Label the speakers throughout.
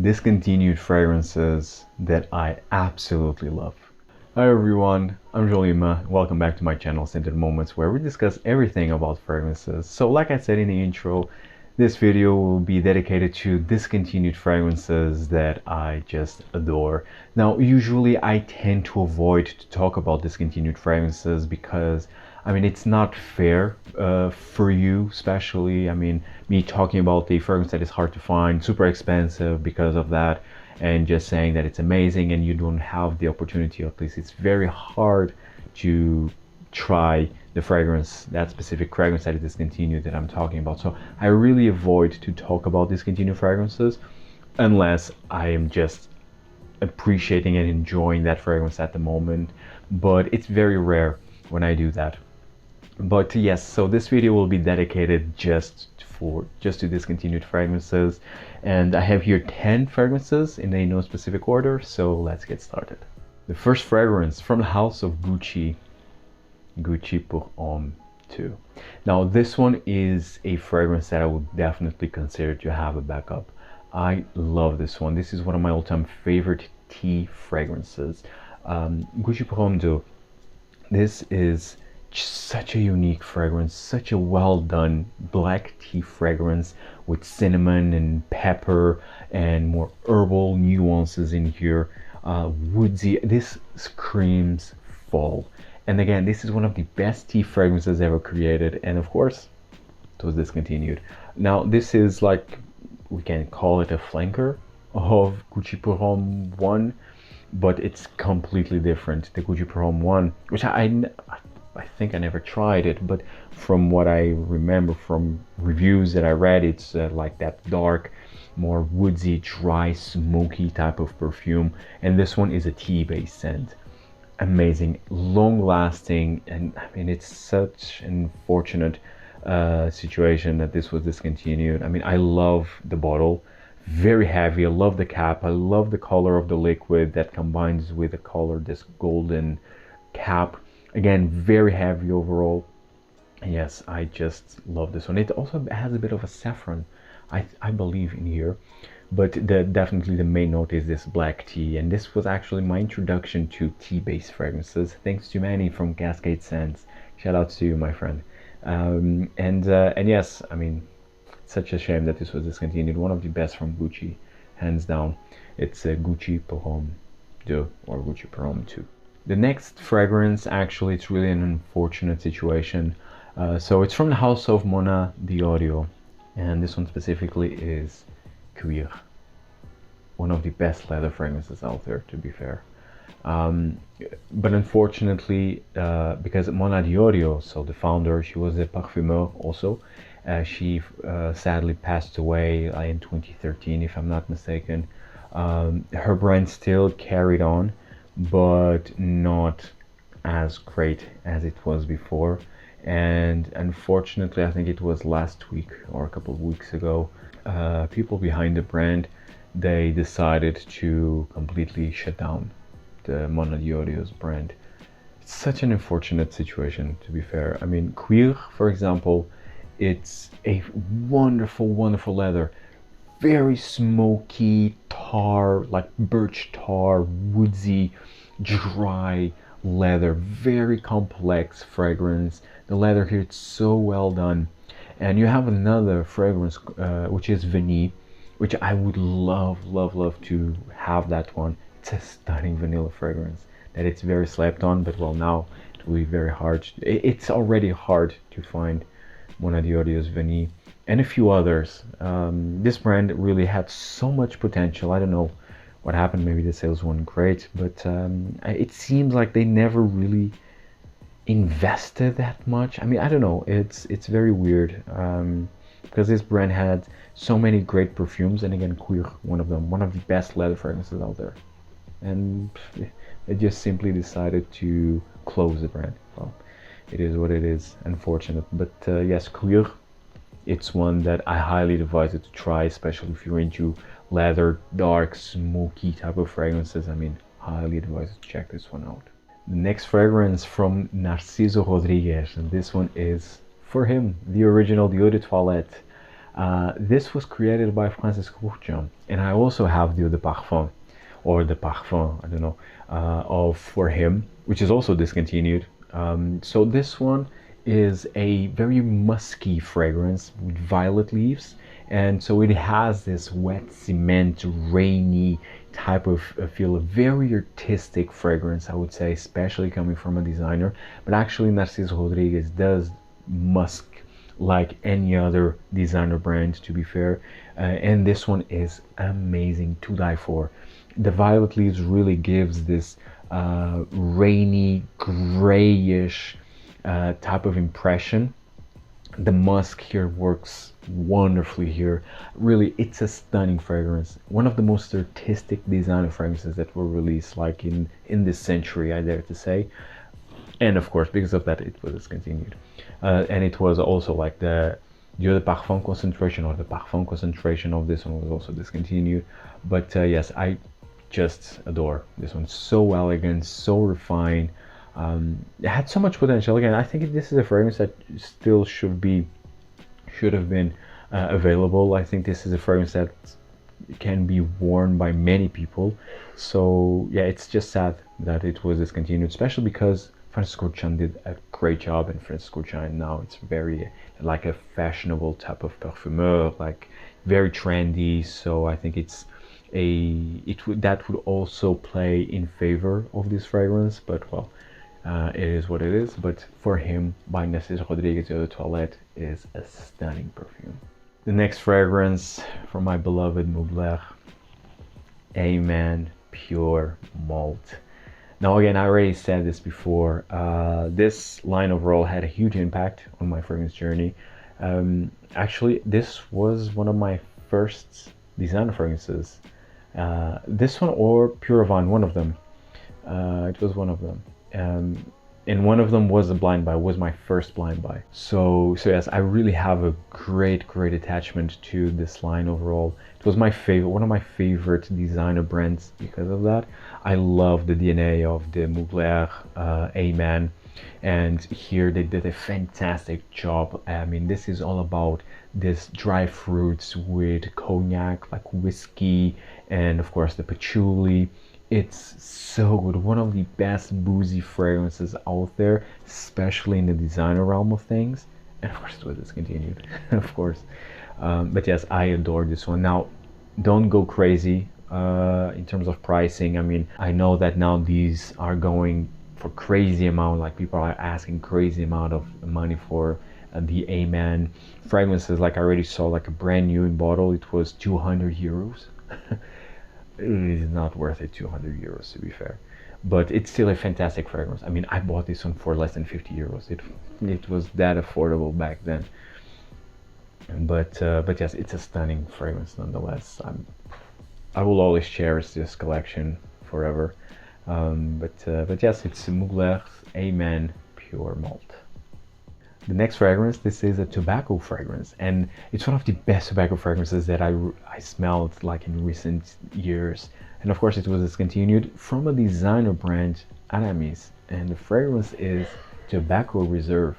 Speaker 1: discontinued fragrances that I absolutely love. Hi everyone, I'm Jolima. Welcome back to my channel Scented Moments, where we discuss everything about fragrances. So like I said in the intro, this video will be dedicated to discontinued fragrances that I just adore. Now usually I tend to avoid to talk about discontinued fragrances because it's not fair for you, especially. Me talking about a fragrance that is hard to find, super expensive because of that, and just saying that it's amazing and you don't have the opportunity, or at least it's very hard to try the fragrance, that specific fragrance that is discontinued that I'm talking about. So I really avoid to talk about discontinued fragrances unless I am just appreciating and enjoying that fragrance at the moment. But it's very rare when I do that. But yes, so this video will be dedicated just to discontinued fragrances, and I have here 10 fragrances in a no specific order, so let's get started. The first fragrance from the house of Gucci pour Homme 2. Now this one is a fragrance that I would definitely consider to have a backup. I love this one. This is one of my all-time favorite tea fragrances. Gucci pour Homme 2. This is such a unique fragrance, such a well done black tea fragrance with cinnamon and pepper and more herbal nuances in here. Woodsy. This screams fall. And again, this is one of the best tea fragrances ever created, and of course it was discontinued. Now this is like, we can call it a flanker of Gucci pour Homme 1, but it's completely different. The Gucci pour Homme 1, which I think I never tried it, but from what I remember from reviews that I read, it's like that dark, more woodsy, dry, smoky type of perfume, and this one is a tea-based scent. Amazing, long-lasting, and it's such an unfortunate situation that this was discontinued. I love the bottle, very heavy. I love the cap. I love the color of the liquid that combines with the color, this golden cap. Again, very heavy overall. Yes, I just love this one. It also has a bit of a saffron, I believe, in here, but definitely the main note is this black tea, and this was actually my introduction to tea-based fragrances, thanks to Manny from Cascade Scents. Shout out to you, my friend. And yes, such a shame that this was discontinued. One of the best from Gucci, hands down. It's Gucci pour Homme 2 or Gucci pour Homme 2. The next fragrance, actually, it's really an unfortunate situation. So it's from the house of Mona di Orio, and this one specifically is Cuir. One of the best leather fragrances out there, to be fair. But unfortunately, because Mona di Orio, so the founder, she was a parfumeur also. She sadly passed away in 2013, if I'm not mistaken. Her brand still carried on, but not as great as it was before. And unfortunately, I think it was last week or a couple of weeks ago, people behind the brand, they decided to completely shut down the Mona di Orio's brand. It's such an unfortunate situation, to be fair. Cuir, for example, it's a wonderful leather, very smoky tar, like birch tar, woodsy, dry leather, very complex fragrance. The leather here, it's so well done. And you have another fragrance, which is Vanille, which I would love to have that one. It's a stunning vanilla fragrance that it's very slept on, but well, now it will be very hard. It's already hard to find Mona di Orio's Vanille and a few others. This brand really had so much potential. I don't know what happened. Maybe the sales weren't great, but it seems like they never really invested that much. I don't know. It's very weird, because this brand had so many great perfumes, and again, Cuir, one of them, one of the best leather fragrances out there, and they just simply decided to close the brand. Well, it is what it is, unfortunate. But yes, Cuir, it's one that I highly advise you to try, especially if you're into leather, dark, smoky type of fragrances. Highly advise you to check this one out. The next fragrance from Narciso Rodriguez, and this one is for him, the original, the Eau de Toilette. This was created by Francis Kurkdjian, and I also have the Eau de Parfum, or the Parfum, I don't know, of for him, which is also discontinued. So this one is a very musky fragrance with violet leaves, and so it has this wet cement, rainy type of feel, a very artistic fragrance, I would say, especially coming from a designer. But actually, Narciso Rodriguez does musk like any other designer brand, to be fair, and this one is amazing to die for. The violet leaves really gives this rainy, grayish type of impression. The musk here works wonderfully here. Really, it's a stunning fragrance. One of the most artistic designer fragrances that were released like in this century, I dare to say. And of course, because of that, it was discontinued. And it was also like the Eau de Parfum concentration, or the Parfum concentration of this one was also discontinued. But yes, I just adore this one. So elegant, so refined. It had so much potential. Again, I think this is a fragrance that still should have been available. I think this is a fragrance that can be worn by many people. So yeah, it's just sad that it was discontinued, especially because Francis Kurkdjian did a great job, and Francis Kurkdjian now it's very like a fashionable type of parfumeur, like very trendy. So I think that would also play in favor of this fragrance. But well, it is what it is. But for him, by Narciso Rodriguez Eau de Toilette is a stunning perfume. The next fragrance from my beloved Mugler, Amen Pure Malt. Now again, I already said this before, this line overall had a huge impact on my fragrance journey. Actually, this was one of my first designer fragrances. This one or Pure Vin, one of them. It was one of them. And one of them was a blind buy, was my first blind buy. So yes, I really have a great attachment to this line overall. It was my favorite, one of my favorite designer brands because of that. I love the DNA of the Mugler Amen, and here they did a fantastic job. I mean, this is all about this dry fruits with cognac, like whiskey, and of course the patchouli. It's so good, one of the best boozy fragrances out there, especially in the designer realm of things. And of course it was discontinued, of course. But yes, I adore this one. Now, don't go crazy in terms of pricing. I mean, I know that now these are going for crazy amount, like people are asking crazy amount of money for the Amen fragrances. Like I already saw like a brand new in bottle, it was 200 euros. It is not worth it, 200 euros to be fair, but it's still a fantastic fragrance. I mean, I bought this one for less than 50 euros. It was that affordable back then. But yes, it's a stunning fragrance nonetheless. I will always cherish this collection forever. But yes, it's Mugler's Amen Pure Malt. The next fragrance, this is a tobacco fragrance, and it's one of the best tobacco fragrances that I smelled like in recent years. And of course it was discontinued, from a designer brand, Aramis, and the fragrance is Tobacco Reserve.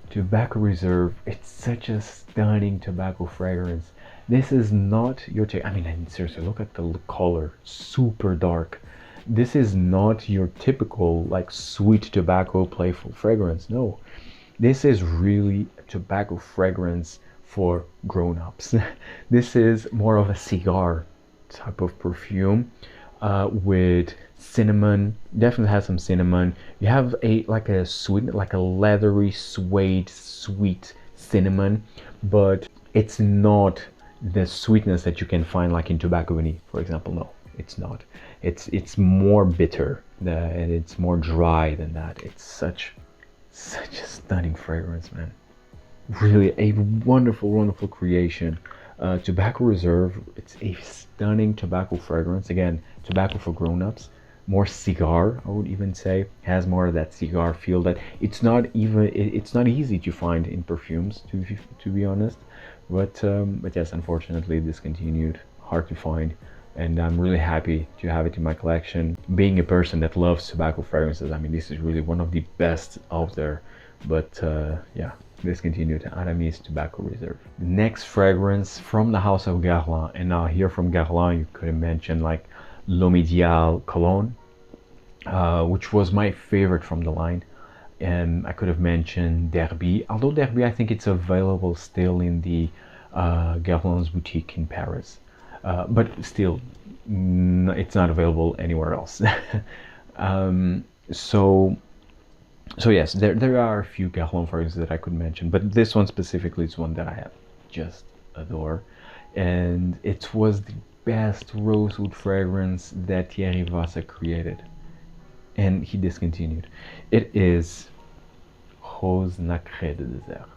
Speaker 1: Tobacco Reserve, it's such a stunning tobacco fragrance. This is not your I mean, seriously, look at the color, super dark. This is not your typical like sweet tobacco playful fragrance. No, this is really a tobacco fragrance for grown-ups. This is more of a cigar type of perfume with cinnamon. Definitely has some cinnamon. You have like a sweet, like a leathery suede sweet cinnamon, but it's not the sweetness that you can find like in tobacco vanille, for example. No, it's not. It's more bitter and it's more dry than that. It's such a stunning fragrance, man. Really a wonderful creation. Tobacco Reserve, it's a stunning tobacco fragrance. Again, tobacco for grown-ups, more cigar, I would even say. Has more of that cigar feel that it's not easy to find in perfumes, to be honest. But yes, unfortunately discontinued, hard to find. And I'm really happy to have it in my collection. Being a person that loves tobacco fragrances, I mean, this is really one of the best out there. But yeah, Discontinued, Aramis Tobacco Reserve. The next fragrance from the house of Guerlain, and now here from Guerlain you could have mentioned like L'Homme Ideal Cologne, which was my favorite from the line. And I could have mentioned Derby, although Derby I think it's available still in the Guerlain's boutique in Paris, but still it's not available anywhere else. So yes, there are a few Guerlain fragrances that I could mention, but this one specifically is one that I have just adore, and it was the best rosewood fragrance that Thierry Vassa created, and he discontinued. It is Rose Nacree de Désert.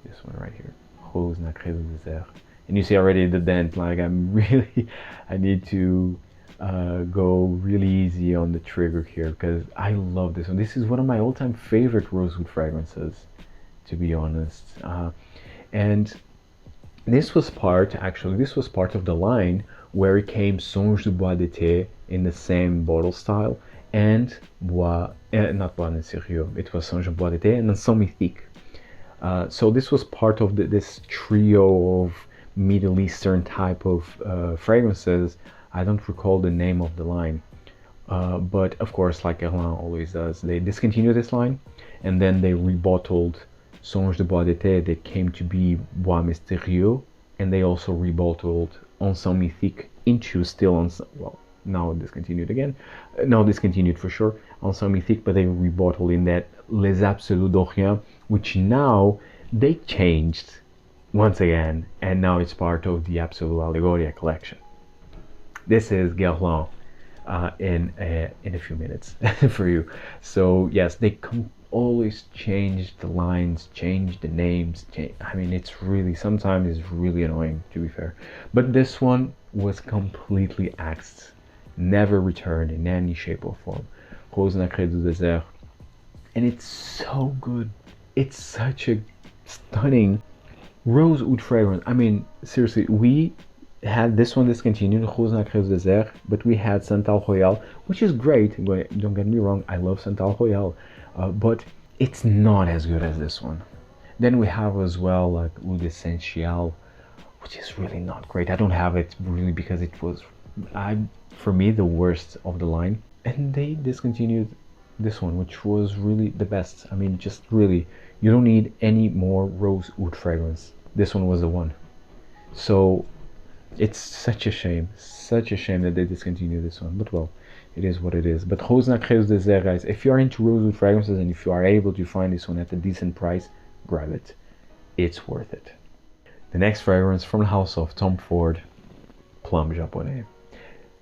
Speaker 1: This one right here, Rose Nacree de Désert, and you see already the dent. Like I need to go really easy on the trigger here because I love this one. This is one of my all-time favorite rosewood fragrances, to be honest. And this was part of the line where it came Songe de Bois d'été in the same bottle style, and not Bois Sérieux, it was Songe de Bois d'été and then Sans Mythique. So this was part of this trio of Middle Eastern type of fragrances. I don't recall the name of the line, but of course, like Guerlain always does, they discontinued this line and then they rebottled Songe de Bois d'été that came to be Bois Mystérieux, and they also rebottled Encens Mythique into still well, now discontinued again, now discontinued for sure, Encens Mythique, but they rebottled in that Les Absolus d'Orient, which now they changed once again, and now it's part of the Absolut Allegoria collection. This is Guerlain in a few minutes for you. So yes, they always change the lines, change the names. I mean, it's really, sometimes it's really annoying, to be fair. But this one was completely axed, never returned in any shape or form. Rose Nacree du Désert, and it's so good. It's such a stunning rosewood fragrance. I mean, seriously, we had this one discontinued, Rose Nacree du Désert, but we had Santal Royal, which is great. Don't get me wrong, I love Santal Royal, but it's not as good as this one. Then we have as well like Oud Essentiel, which is really not great. I don't have it really because it was, for me, the worst of the line. And they discontinued this one, which was really the best. I mean, just really, you don't need any more rosewood fragrance. This one was the one. So it's such a shame that they discontinued this one, but well, it is what it is. But Rose Nacree du Désert, guys, if you are into rosewood fragrances and if you are able to find this one at a decent price, grab it. It's worth it. The next fragrance from the house of Tom Ford, Plum Japonais.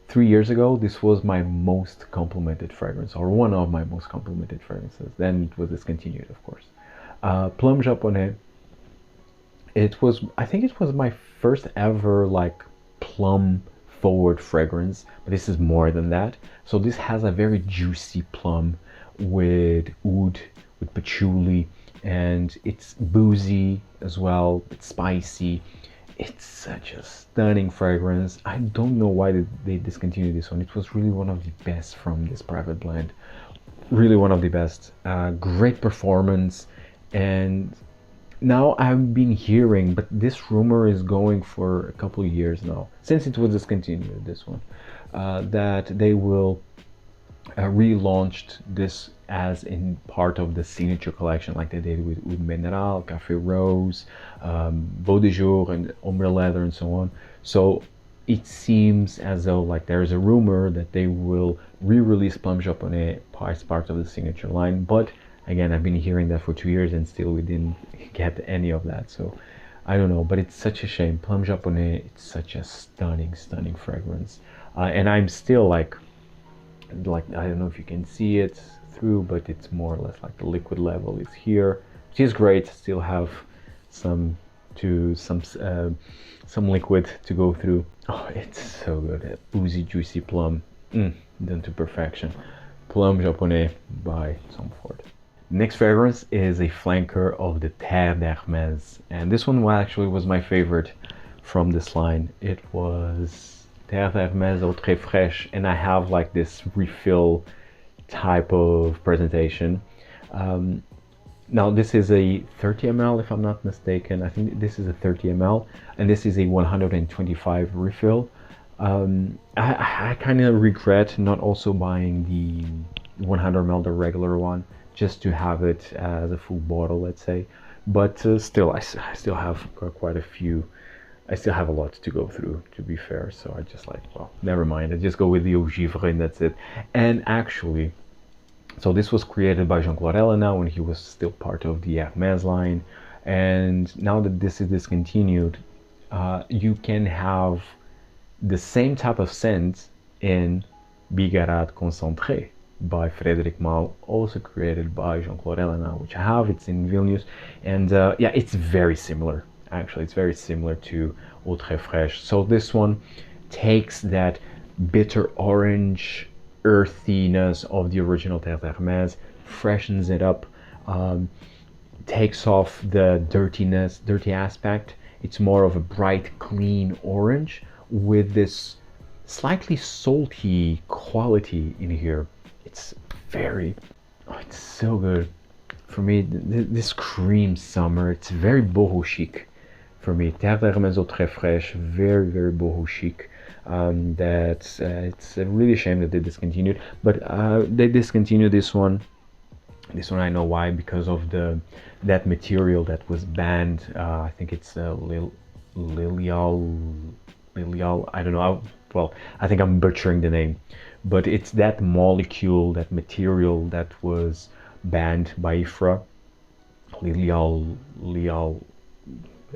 Speaker 1: 3 years ago, this was my most complimented fragrance, or one of my most complimented fragrances. Then it was discontinued, of course. Plum Japonais. I think it was my first ever like plum forward fragrance, but this is more than that. So this has a very juicy plum with oud, with patchouli, and it's boozy as well, it's spicy. It's such a stunning fragrance. I don't know why they discontinued this one. It was really one of the best from this private blend. Really one of the best. Great performance. And now I've been hearing, but this rumor is going for a couple of years now, since it was discontinued, this one, that they will relaunched this as in part of the signature collection, like they did with Oud Mineral, Café Rose, Beau de Jour, and Ombre Leather, and so on. So it seems as though like there's a rumor that they will re-release Plum Japonais as part of the signature line. But again, I've been hearing that for 2 years and still we didn't get any of that. So I don't know, but it's such a shame. Plum Japonais, it's such a stunning fragrance. And I'm still like I don't know if you can see it through, but it's more or less like the liquid level is here, which is great. Still have some liquid to go through. Oh, it's so good. A boozy, juicy plum, done to perfection. Plum Japonais by Tom Ford. Next fragrance is a flanker of the Terre d'Hermes, and this one actually was my favorite from this line. It was Terre d'Hermes Eau Très Fraiche, and I have like this refill type of presentation. Now this is a 30 ml if I'm not mistaken. I think this is a 30 ml and this is a 125 refill. I kind of regret not also buying the 100 ml, the regular one, just to have it as a full bottle, let's say. But still, I still have quite a few. I still have a lot to go through, to be fair. So I just like, well, never mind. I just go with the Eau Givre and that's it. And actually, so this was created by Jean-Claude Ellena when he was still part of the Hermes line. And now that this is discontinued, you can have the same type of scent in Bigarade Concentré by Frédéric Malle, also created by Jean-Claude Ellena, which I have. It's in Vilnius, and yeah, it's very similar. Actually, it's very similar to Eau Très Fraîche. So this one takes that bitter orange earthiness of the original Terre Hermes, freshens it up, takes off the dirty aspect. It's more of a bright, clean orange with this slightly salty quality in here. It's very, oh, it's so good. For me, this cream summer, it's very boho chic for me. Terre Hermes Eau Très Fraîche, very, very boho chic. It's a really shame that they discontinued, but they discontinued this one. This one I know why, because of that material that was banned. I think it's Lilial, I don't know. Well, I think I'm butchering the name, but it's that molecule, that material that was banned by IFRA. Lilial,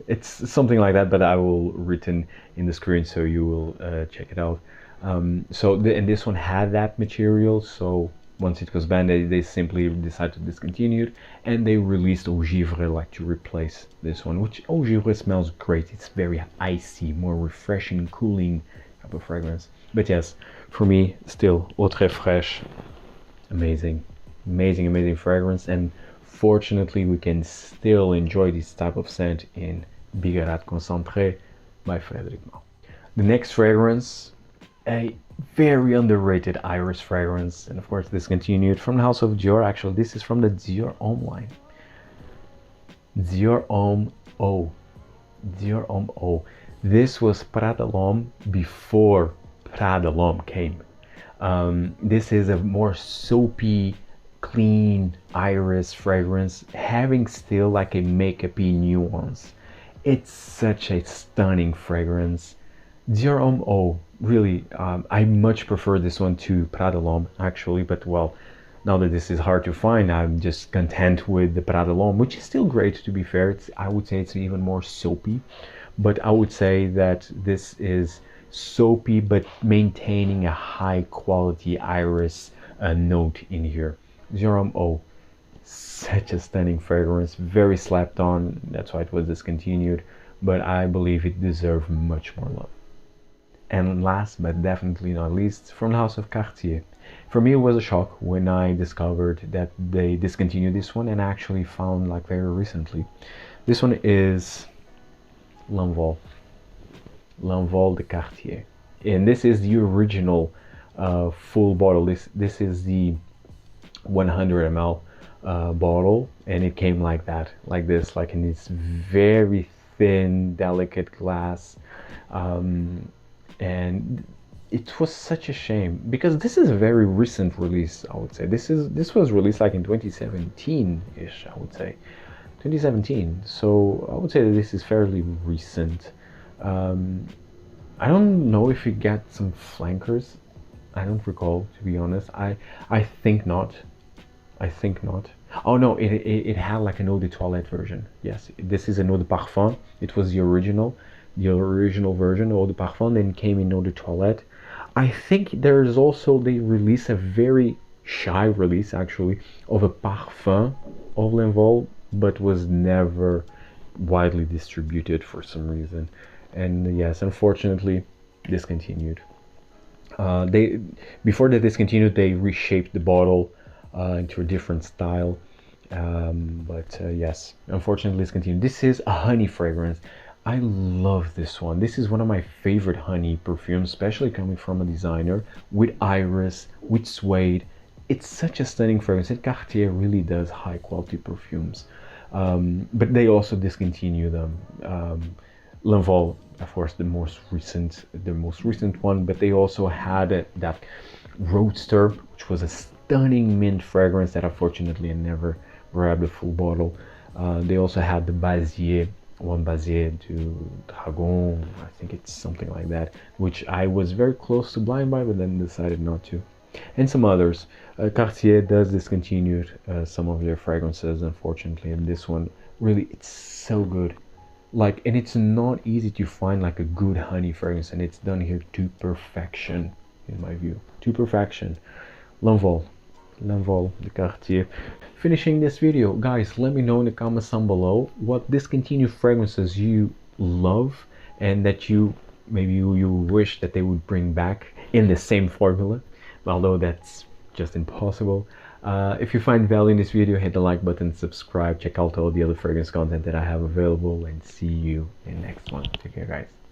Speaker 1: it's something like that, but I will written in the screen so you will check it out. And this one had that material, so once it was banned, they simply decided to discontinue it, and they released Eau Givre like to replace this one, which Eau Givre smells great. It's very icy, more refreshing, cooling type of fragrance. But yes, for me, still Eau Très Fraîche, amazing, amazing, amazing fragrance. And fortunately, we can still enjoy this type of scent in Bigarade Concentré by Frédéric Malle. The next fragrance, a very underrated iris fragrance, and of course discontinued, from the house of Dior. Actually, this is from the Dior Homme line. Dior Homme Eau. Dior Homme Eau. This was Prada L'Homme before Prada L'Homme came. This is a more soapy, clean iris fragrance, having still like a makeup-y nuance. It's such a stunning fragrance. Dior Homme Eau, really, I much prefer this one to Prada L'Homme actually, but well, now that this is hard to find, I'm just content with the Prada L'Homme, which is still great, to be fair. I would say it's even more soapy, but I would say that this is soapy but maintaining a high quality iris note in here. Dior Homme Eau, such a stunning fragrance, very slapped on, that's why it was discontinued, but I believe it deserved much more love. And last but definitely not least, from the house of Cartier. For me, it was a shock when I discovered that they discontinued this one, and I actually found like very recently. This one is L'Envol de Cartier, and this is the original full bottle. This is the 100 ml bottle, and it came like that, like this, like in this very thin, delicate glass. And it was such a shame because this is a very recent release. I would say this was released like in 2017-ish. I would say 2017. So I would say that this is fairly recent. I don't know if it got some flankers. I don't recall, to be honest. I think not. I think not. Oh no, it had like an eau de toilette version. Yes, this is an eau de parfum. It was the original version, eau de parfum, then came in eau de toilette. I think there's also, they release a very shy release actually of a parfum of L'Envol, but was never widely distributed for some reason. And yes, unfortunately, discontinued. Before they discontinued, they reshaped the bottle into a different style. But yes, unfortunately discontinued. This is a honey fragrance. I love this one. This is one of my favorite honey perfumes, especially coming from a designer, with iris, with suede. it's such a stunning fragrance, and Cartier really does high quality perfumes. But they also discontinued them. L'Envol, of course, the most recent one, but they also had that Roadster, which was a stunning mint fragrance that unfortunately I never grabbed the full bottle. They also had the Basier, one Basier to Dragon, I think it's something like that, which I was very close to blind by, but then decided not to. And some others. Cartier does discontinue some of their fragrances, unfortunately, and this one really, it's so good. Like, and it's not easy to find like a good honey fragrance, and it's done here to perfection, in my view, to perfection. L'Envol, de Cartier. Finishing this video, guys, let me know in the comments down below what discontinued fragrances you love and that you wish that they would bring back in the same formula, although that's just impossible. If you find value in this video, hit the like button, subscribe, check out all the other fragrance content that I have available, and see you in the next one. Take care, guys.